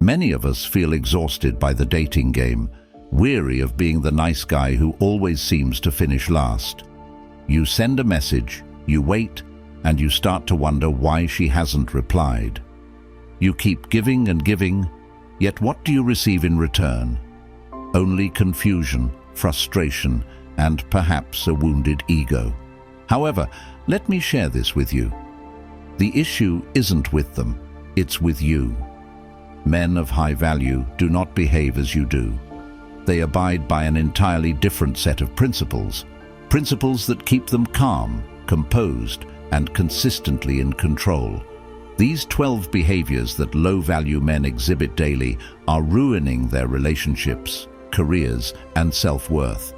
Many of us feel exhausted by the dating game, weary of being the nice guy who always seems to finish last. You send a message, you wait, and you start to wonder why she hasn't replied. You keep giving and giving, yet what do you receive in return? Only confusion, frustration, and perhaps a wounded ego. However, let me share this with you. The issue isn't with them, it's with you. Men of high value do not behave as you do. They abide by an entirely different set of principles that keep them calm, composed, and consistently in control. These 12 behaviors that low-value men exhibit daily are ruining their relationships, careers, and self-worth.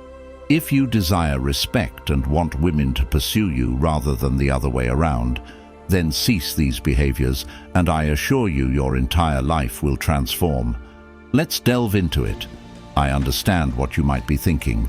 If you desire respect and want women to pursue you rather than the other way around, then cease these behaviors, and I assure you your entire life will transform. Let's delve into it. I understand what you might be thinking.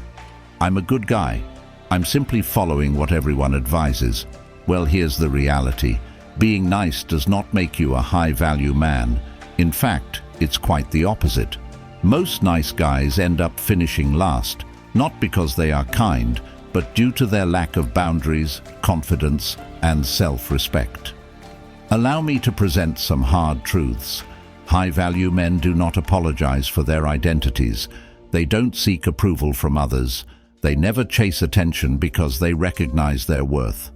I'm a good guy. I'm simply following what everyone advises. Well, here's the reality. Being nice does not make you a high-value man. In fact, it's quite the opposite. Most nice guys end up finishing last, not because they are kind, but due to their lack of boundaries, confidence, and self-respect. Allow me to present some hard truths. High-value men do not apologize for their identities. They don't seek approval from others. They never chase attention because they recognize their worth.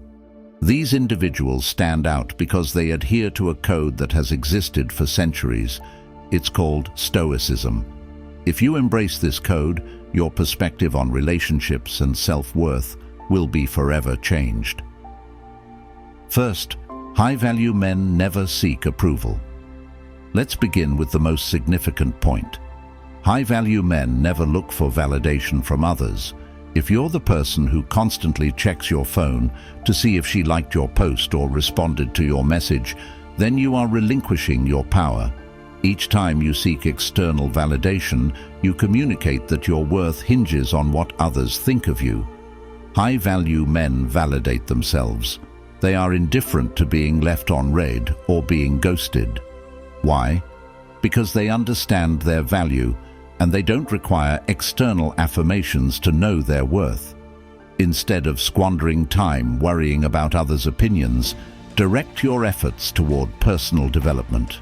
These individuals stand out because they adhere to a code that has existed for centuries. It's called stoicism. If you embrace this code, your perspective on relationships and self-worth will be forever changed. First, high-value men never seek approval. Let's begin with the most significant point. High-value men never look for validation from others. If you're the person who constantly checks your phone to see if she liked your post or responded to your message, then you are relinquishing your power. Each time you seek external validation, you communicate that your worth hinges on what others think of you. High-value men validate themselves. They are indifferent to being left on red or being ghosted. Why? Because they understand their value, and they don't require external affirmations to know their worth. Instead of squandering time worrying about others' opinions, direct your efforts toward personal development.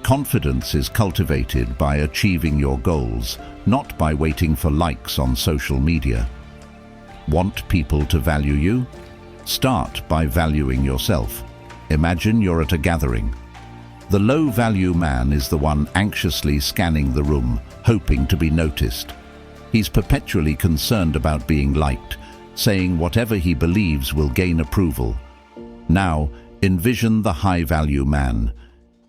Confidence is cultivated by achieving your goals, not by waiting for likes on social media. Want people to value you? Start by valuing yourself. Imagine you're at a gathering. The low-value man is the one anxiously scanning the room, hoping to be noticed. He's perpetually concerned about being liked, saying whatever he believes will gain approval. Now, envision the high-value man.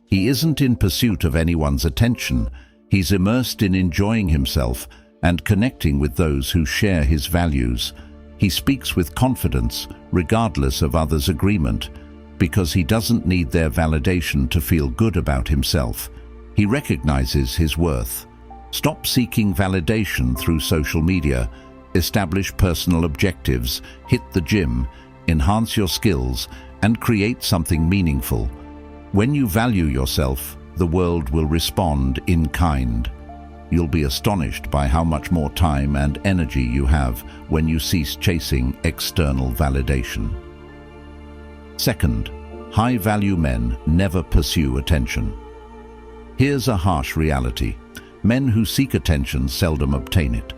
He isn't in pursuit of anyone's attention. He's immersed in enjoying himself and connecting with those who share his values. He speaks with confidence, regardless of others' agreement, because he doesn't need their validation to feel good about himself. He recognizes his worth. Stop seeking validation through social media. Establish personal objectives, hit the gym, enhance your skills, and create something meaningful. When you value yourself, the world will respond in kind. You'll be astonished by how much more time and energy you have when you cease chasing external validation. Second, high-value men never pursue attention. Here's a harsh reality. Men who seek attention seldom obtain it.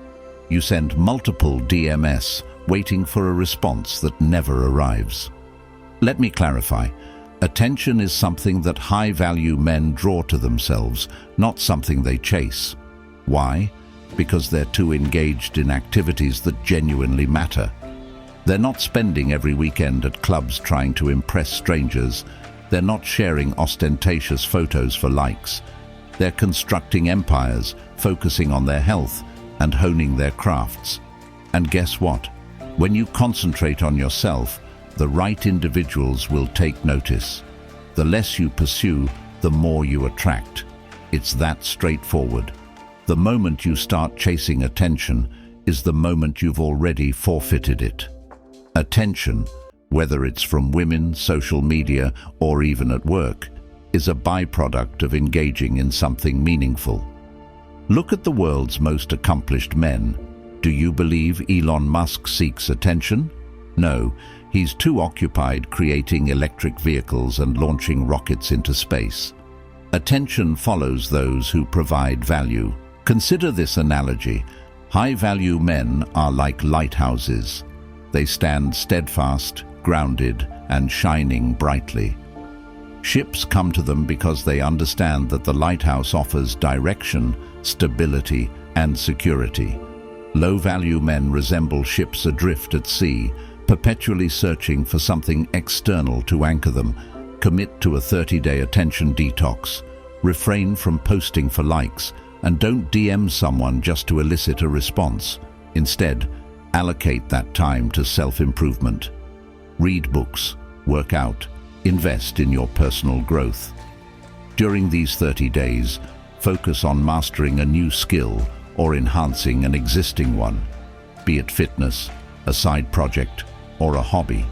You send multiple DMS, waiting for a response that never arrives. Let me clarify. Attention is something that high-value men draw to themselves, not something they chase. Why? Because they're too engaged in activities that genuinely matter. They're not spending every weekend at clubs trying to impress strangers. They're not sharing ostentatious photos for likes. They're constructing empires, focusing on their health and honing their crafts. And guess what? When you concentrate on yourself, the right individuals will take notice. The less you pursue, the more you attract. It's that straightforward. The moment you start chasing attention is the moment you've already forfeited it. Attention, whether it's from women, social media, or even at work, is a byproduct of engaging in something meaningful. Look at the world's most accomplished men. Do you believe Elon Musk seeks attention? No, he's too occupied creating electric vehicles and launching rockets into space. Attention follows those who provide value. Consider this analogy. High-value men are like lighthouses. They stand steadfast, grounded, and shining brightly. Ships come to them because they understand that the lighthouse offers direction, stability, and security. Low-value men resemble ships adrift at sea, perpetually searching for something external to anchor them. Commit to a 30-day attention detox. Refrain from posting for likes, and don't DM someone just to elicit a response. Instead, allocate that time to self-improvement. Read books, work out, invest in your personal growth. During these 30 days, focus on mastering a new skill or enhancing an existing one, be it fitness, a side project, or a hobby.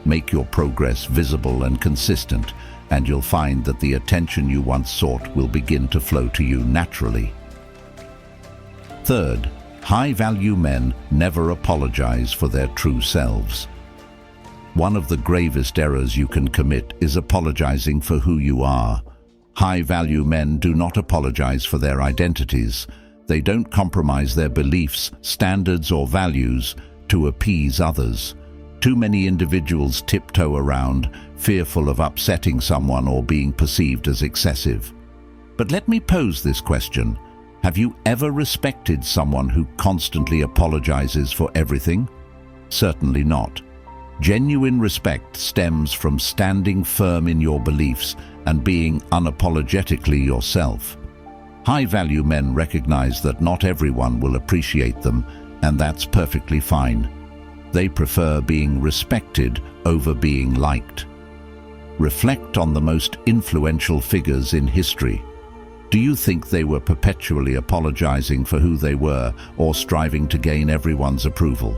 Make your progress visible and consistent, and you'll find that the attention you once sought will begin to flow to you naturally. Third, high-value men never apologize for their true selves. One of the gravest errors you can commit is apologizing for who you are. High-value men do not apologize for their identities. They don't compromise their beliefs, standards, or values to appease others. Too many individuals tiptoe around, fearful of upsetting someone or being perceived as excessive. But let me pose this question. Have you ever respected someone who constantly apologizes for everything? Certainly not. Genuine respect stems from standing firm in your beliefs and being unapologetically yourself. High-value men recognize that not everyone will appreciate them, and that's perfectly fine. They prefer being respected over being liked. Reflect on the most influential figures in history. Do you think they were perpetually apologizing for who they were or striving to gain everyone's approval?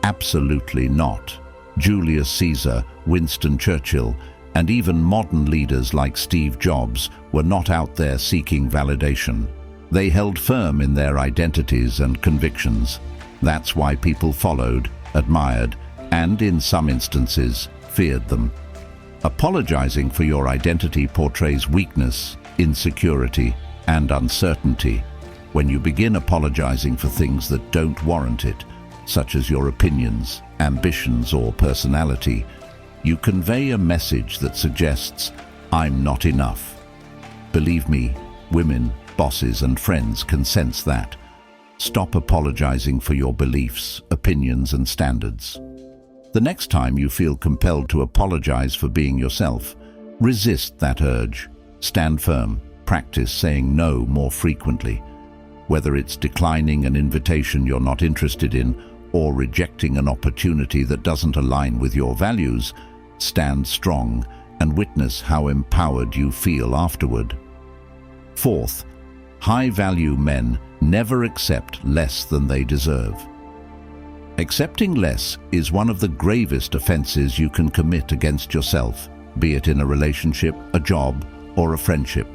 Absolutely not. Julius Caesar, Winston Churchill, and even modern leaders like Steve Jobs were not out there seeking validation. They held firm in their identities and convictions. That's why people followed, admired, and in some instances, feared them. Apologizing for your identity portrays weakness, insecurity, and uncertainty. When you begin apologizing for things that don't warrant it, such as your opinions, ambitions, or personality, you convey a message that suggests, "I'm not enough." Believe me, women, bosses, and friends can sense that. Stop apologizing for your beliefs, opinions, and standards. The next time you feel compelled to apologize for being yourself, resist that urge. Stand firm. Practice saying no more frequently. Whether it's declining an invitation you're not interested in or rejecting an opportunity that doesn't align with your values, stand strong and witness how empowered you feel afterward. Fourth, high-value men never accept less than they deserve. Accepting less is one of the gravest offenses you can commit against yourself, be it in a relationship, a job, or a friendship.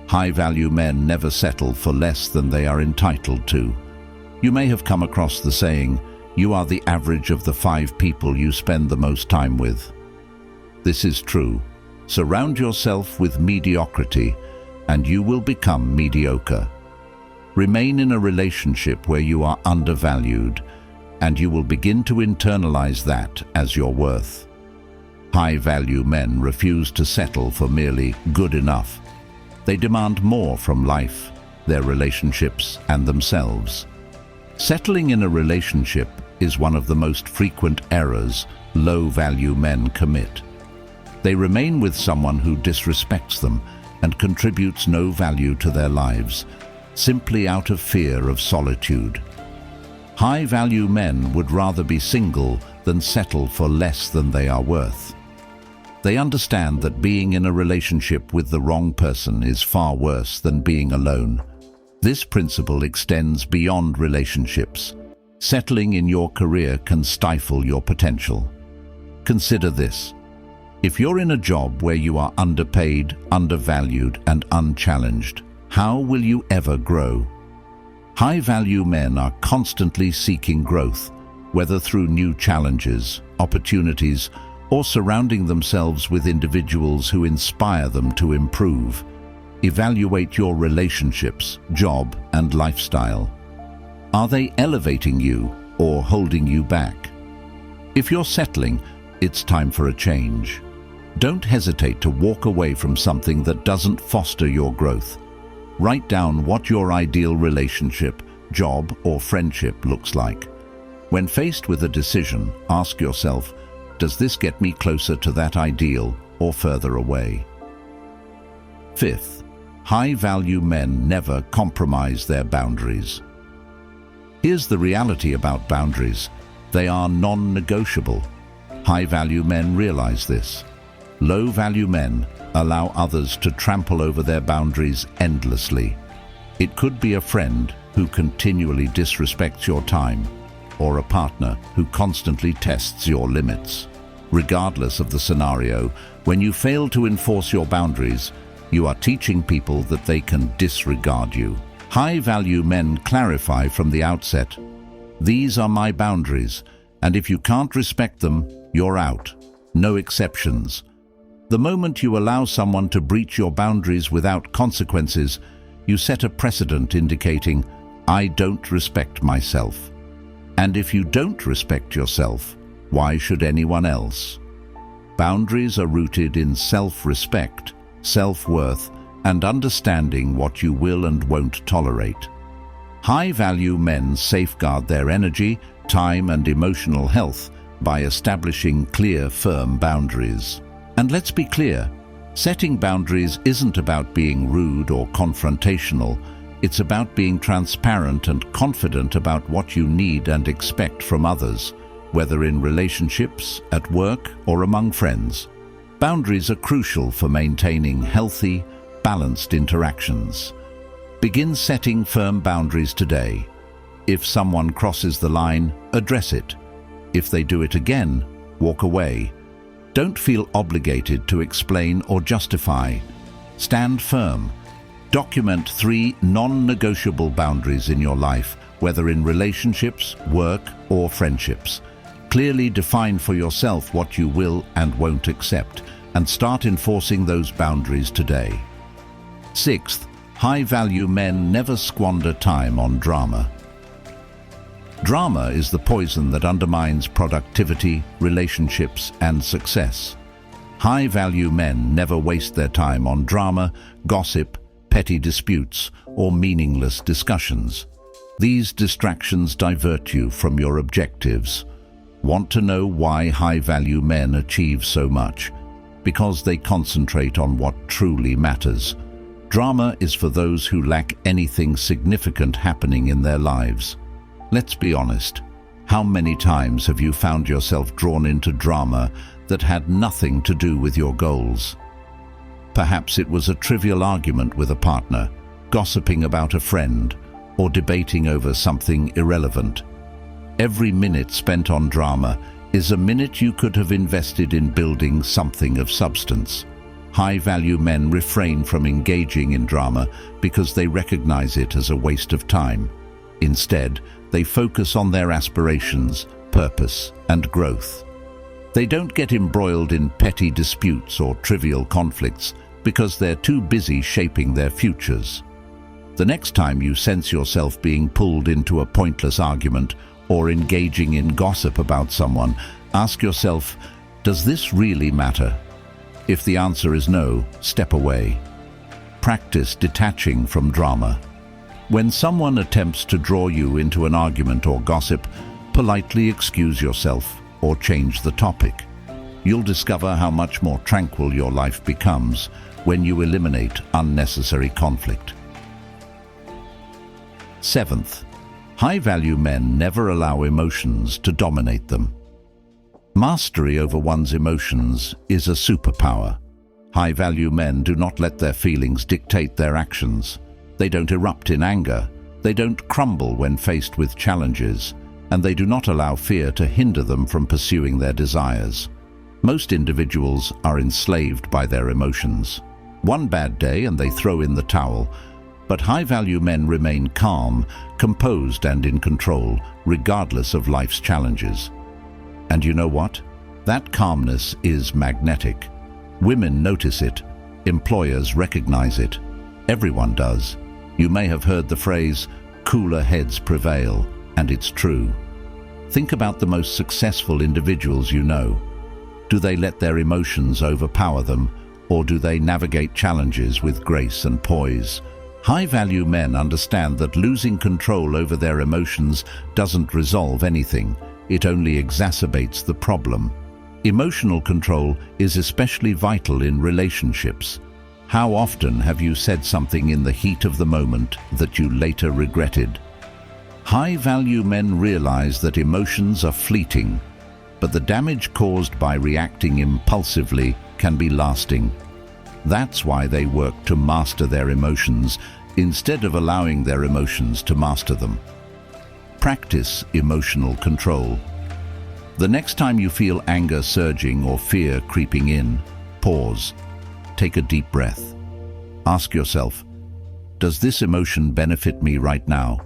High-value men never settle for less than they are entitled to. You may have come across the saying, "You are the average of the 5 people you spend the most time with." This is true. Surround yourself with mediocrity, and you will become mediocre. Remain in a relationship where you are undervalued, and you will begin to internalize that as your worth. High-value men refuse to settle for merely good enough. They demand more from life, their relationships, and themselves. Settling in a relationship is one of the most frequent errors low-value men commit. They remain with someone who disrespects them and contributes no value to their lives, simply out of fear of solitude. High-value men would rather be single than settle for less than they are worth. They understand that being in a relationship with the wrong person is far worse than being alone. This principle extends beyond relationships. Settling in your career can stifle your potential. Consider this. If you're in a job where you are underpaid, undervalued, and unchallenged, how will you ever grow? High-value men are constantly seeking growth, whether through new challenges, opportunities, or surrounding themselves with individuals who inspire them to improve. Evaluate your relationships, job, and lifestyle. Are they elevating you or holding you back? If you're settling, it's time for a change. Don't hesitate to walk away from something that doesn't foster your growth. Write down what your ideal relationship, job, or friendship looks like. When faced with a decision, ask yourself, does this get me closer to that ideal or further away? Fifth, high-value men never compromise their boundaries. Here's the reality about boundaries. They are non-negotiable. High-value men realize this. Low-value men allow others to trample over their boundaries endlessly. It could be a friend who continually disrespects your time, or a partner who constantly tests your limits. Regardless of the scenario, when you fail to enforce your boundaries, you are teaching people that they can disregard you. High-value men clarify from the outset, these are my boundaries, and if you can't respect them, you're out. No exceptions. The moment you allow someone to breach your boundaries without consequences, you set a precedent indicating, I don't respect myself. And if you don't respect yourself, why should anyone else? Boundaries are rooted in self-respect, self-worth, and understanding what you will and won't tolerate. High-value men safeguard their energy, time, and emotional health by establishing clear, firm boundaries. And let's be clear, setting boundaries isn't about being rude or confrontational. It's about being transparent and confident about what you need and expect from others, whether in relationships, at work, or among friends. Boundaries are crucial for maintaining healthy, balanced interactions. Begin setting firm boundaries today. If someone crosses the line, address it. If they do it again, walk away. Don't feel obligated to explain or justify. Stand firm. Document 3 non-negotiable boundaries in your life, whether in relationships, work, or friendships. Clearly define for yourself what you will and won't accept, and start enforcing those boundaries today. Sixth, high-value men never squander time on drama. Drama is the poison that undermines productivity, relationships, and success. High-value men never waste their time on drama, gossip, petty disputes, or meaningless discussions. These distractions divert you from your objectives. Want to know why high-value men achieve so much? Because they concentrate on what truly matters. Drama is for those who lack anything significant happening in their lives. Let's be honest. How many times have you found yourself drawn into drama that had nothing to do with your goals? Perhaps it was a trivial argument with a partner, gossiping about a friend, or debating over something irrelevant. Every minute spent on drama is a minute you could have invested in building something of substance. High-value men refrain from engaging in drama because they recognize it as a waste of time. Instead, they focus on their aspirations, purpose, and growth. They don't get embroiled in petty disputes or trivial conflicts because they're too busy shaping their futures. The next time you sense yourself being pulled into a pointless argument or engaging in gossip about someone, ask yourself, does this really matter? If the answer is no, step away. Practice detaching from drama. When someone attempts to draw you into an argument or gossip, politely excuse yourself or change the topic. You'll discover how much more tranquil your life becomes when you eliminate unnecessary conflict. Seventh, high-value men never allow emotions to dominate them. Mastery over one's emotions is a superpower. High-value men do not let their feelings dictate their actions. They don't erupt in anger, they don't crumble when faced with challenges, and they do not allow fear to hinder them from pursuing their desires. Most individuals are enslaved by their emotions. One bad day and they throw in the towel, but high-value men remain calm, composed and in control, regardless of life's challenges. And you know what? That calmness is magnetic. Women notice it. Employers recognize it. Everyone does. You may have heard the phrase, "cooler heads prevail," and it's true. Think about the most successful individuals you know. Do they let their emotions overpower them, or do they navigate challenges with grace and poise? High-value men understand that losing control over their emotions doesn't resolve anything. It only exacerbates the problem. Emotional control is especially vital in relationships. How often have you said something in the heat of the moment that you later regretted? High-value men realize that emotions are fleeting, but the damage caused by reacting impulsively can be lasting. That's why they work to master their emotions instead of allowing their emotions to master them. Practice emotional control. The next time you feel anger surging or fear creeping in, pause. Take a deep breath. Ask yourself, does this emotion benefit me right now?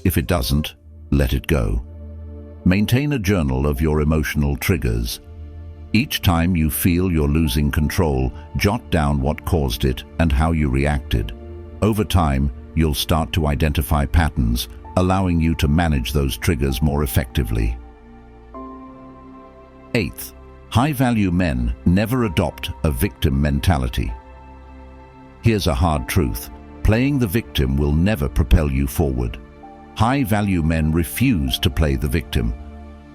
If it doesn't, let it go. Maintain a journal of your emotional triggers. Each time you feel you're losing control, jot down what caused it and how you reacted. Over time, you'll start to identify patterns, allowing you to manage those triggers more effectively. 8th, high-value men never adopt a victim mentality. Here's a hard truth. Playing the victim will never propel you forward. High-value men refuse to play the victim.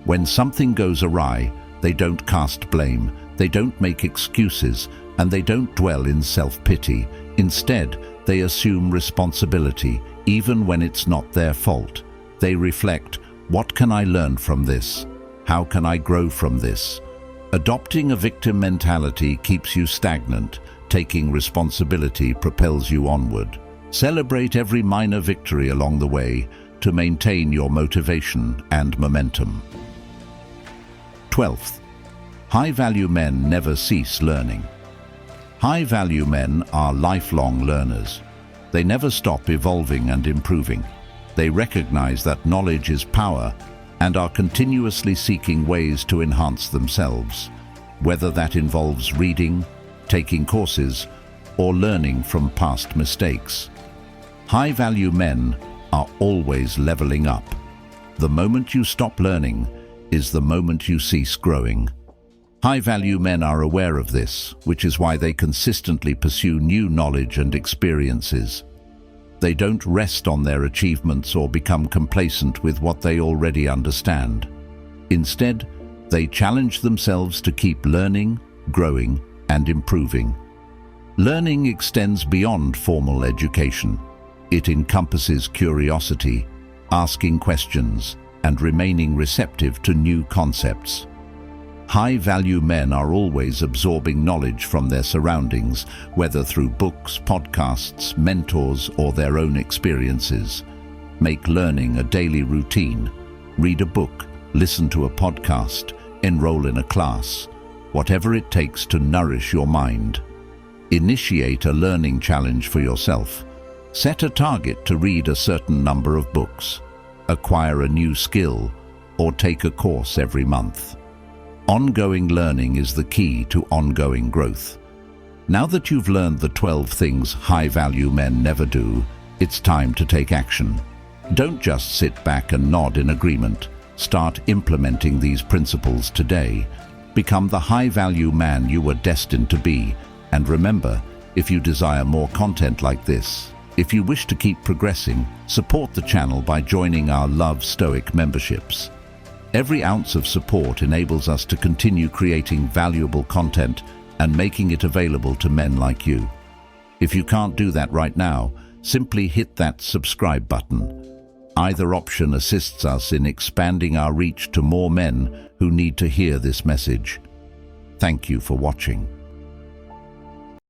When something goes awry, they don't cast blame, they don't make excuses, and they don't dwell in self-pity. Instead, they assume responsibility, even when it's not their fault. They reflect, what can I learn from this? How can I grow from this? Adopting a victim mentality keeps you stagnant. Taking responsibility propels you onward. Celebrate every minor victory along the way to maintain your motivation and momentum. 12th, high-value men never cease learning. High-value men are lifelong learners. They never stop evolving and improving. They recognize that knowledge is power and are continuously seeking ways to enhance themselves, whether that involves reading, taking courses, or learning from past mistakes. High-value men are always leveling up. The moment you stop learning is the moment you cease growing. High-value men are aware of this, which is why they consistently pursue new knowledge and experiences. They don't rest on their achievements or become complacent with what they already understand. Instead, they challenge themselves to keep learning, growing, and improving. Learning extends beyond formal education. It encompasses curiosity, asking questions, and remaining receptive to new concepts. High-value men are always absorbing knowledge from their surroundings, whether through books, podcasts, mentors, or their own experiences. Make learning a daily routine. Read a book, listen to a podcast, enroll in a class. Whatever it takes to nourish your mind. Initiate a learning challenge for yourself. Set a target to read a certain number of books, acquire a new skill, or take a course every month. Ongoing learning is the key to ongoing growth. Now that you've learned the 12 things high-value men never do, it's time to take action. Don't just sit back and nod in agreement. Start implementing these principles today. Become the high-value man you were destined to be. And remember, if you desire more content like this, if you wish to keep progressing, support the channel by joining our Love Stoic memberships. Every ounce of support enables us to continue creating valuable content and making it available to men like you. If you can't do that right now, simply hit that subscribe button. Either option assists us in expanding our reach to more men who need to hear this message. Thank you for watching.